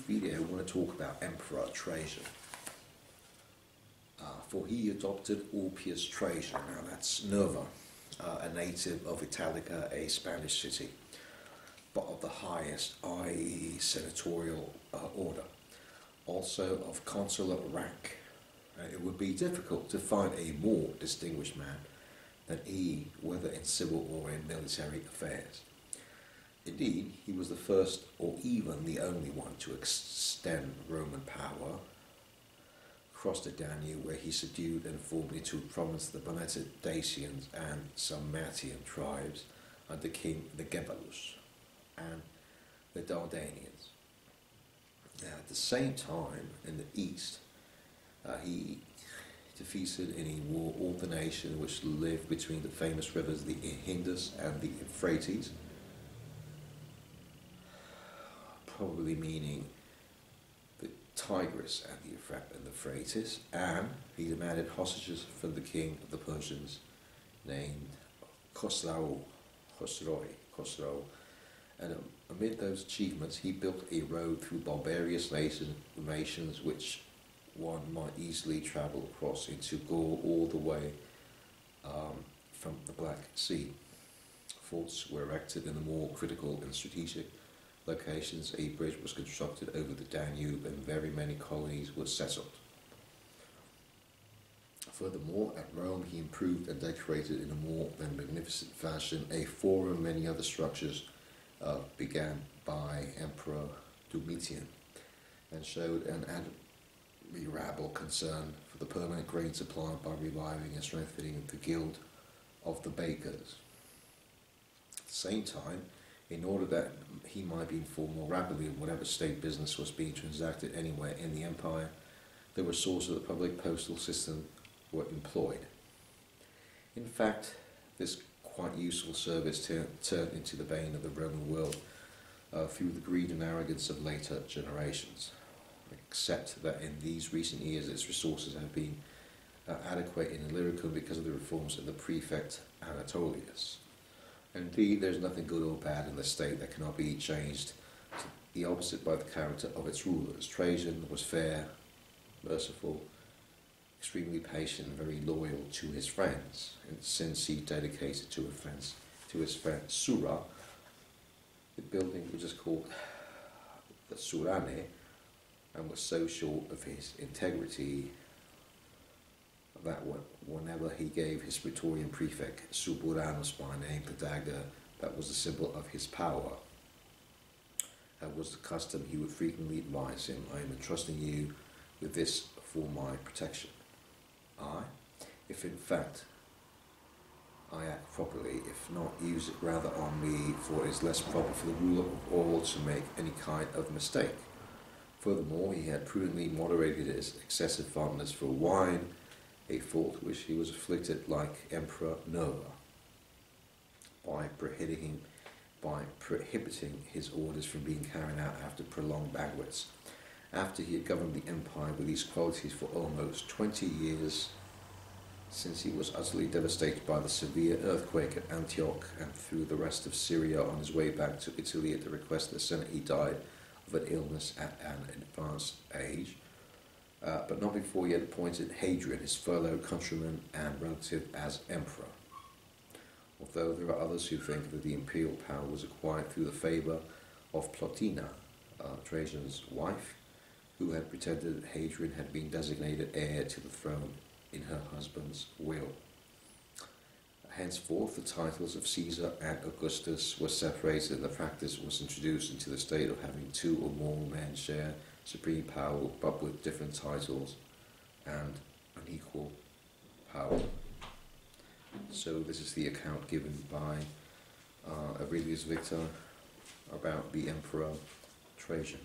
video, I want to talk about Emperor Trajan. For he adopted Ulpius Trajan. Now that's Nerva, a native of Italica, a Spanish city, but of the highest, i.e. senatorial order, also of consular rank. It would be difficult to find a more distinguished man than he, whether in civil or in military affairs. Indeed, he was the first or even the only one to extend Roman power across the Danube, where he subdued and formed into province the Bonited Dacians and some Mattian tribes under King the Gebelus and the Dardanians. At the same time, in the east, he defeated in a war all the nation which lived between the famous rivers the Indus and the Euphrates, probably meaning the Tigris and the Euphrates, and he demanded hostages from the king of the Persians named Khosrau, and amid those achievements he built a road through barbarous nations which one might easily travel across into Gaul all the way from the Black Sea. Forts were erected in the more critical and strategic locations. A bridge was constructed over the Danube, and very many colonies were settled. Furthermore, at Rome he improved and decorated in a more than magnificent fashion a forum. Many other structures began by Emperor Domitian, and showed an admirable concern for the permanent grain supply by reviving and strengthening the guild of the bakers. At the same time, in order that he might be informed more rapidly of whatever state business was being transacted anywhere in the empire, the resources of the public postal system were employed. In fact, this quite useful service turned into the bane of the Roman world through the greed and arrogance of later generations, except that in these recent years its resources have been adequate in Illyricum because of the reforms of the prefect Anatolius. Indeed, there is nothing good or bad in the state that cannot be changed to the opposite by the character of its rulers. Trajan was fair, merciful, extremely patient, and very loyal to his friends. And since he dedicated to his friend Sura, the building which is called the Surane, and was so short of his integrity that whenever he gave his Praetorian prefect Suburanus by name the dagger that was the symbol of his power, as was the custom, he would frequently advise him, "I am entrusting you with this for my protection. If in fact I act properly, if not, use it rather on me, for it is less proper for the ruler of all to make any kind of mistake." Furthermore, he had prudently moderated his excessive fondness for wine, a fault which he was afflicted like Emperor Nerva, by prohibiting his orders from being carried out after prolonged banquets. After he had governed the empire with these qualities for almost 20 years, since he was utterly devastated by the severe earthquake at Antioch and through the rest of Syria on his way back to Italy at the request of the Senate, he died of an illness at an advanced age, but not before he had appointed Hadrian, his fellow countryman and relative, as emperor. Although there are others who think that the imperial power was acquired through the favour of Plotina, Trajan's wife, who had pretended that Hadrian had been designated heir to the throne in her husband's will. Henceforth, the titles of Caesar and Augustus were separated, and the practice was introduced into the state of having two or more men share supreme power, but with different titles and unequal power. So this is the account given by Aurelius Victor about the Emperor Trajan.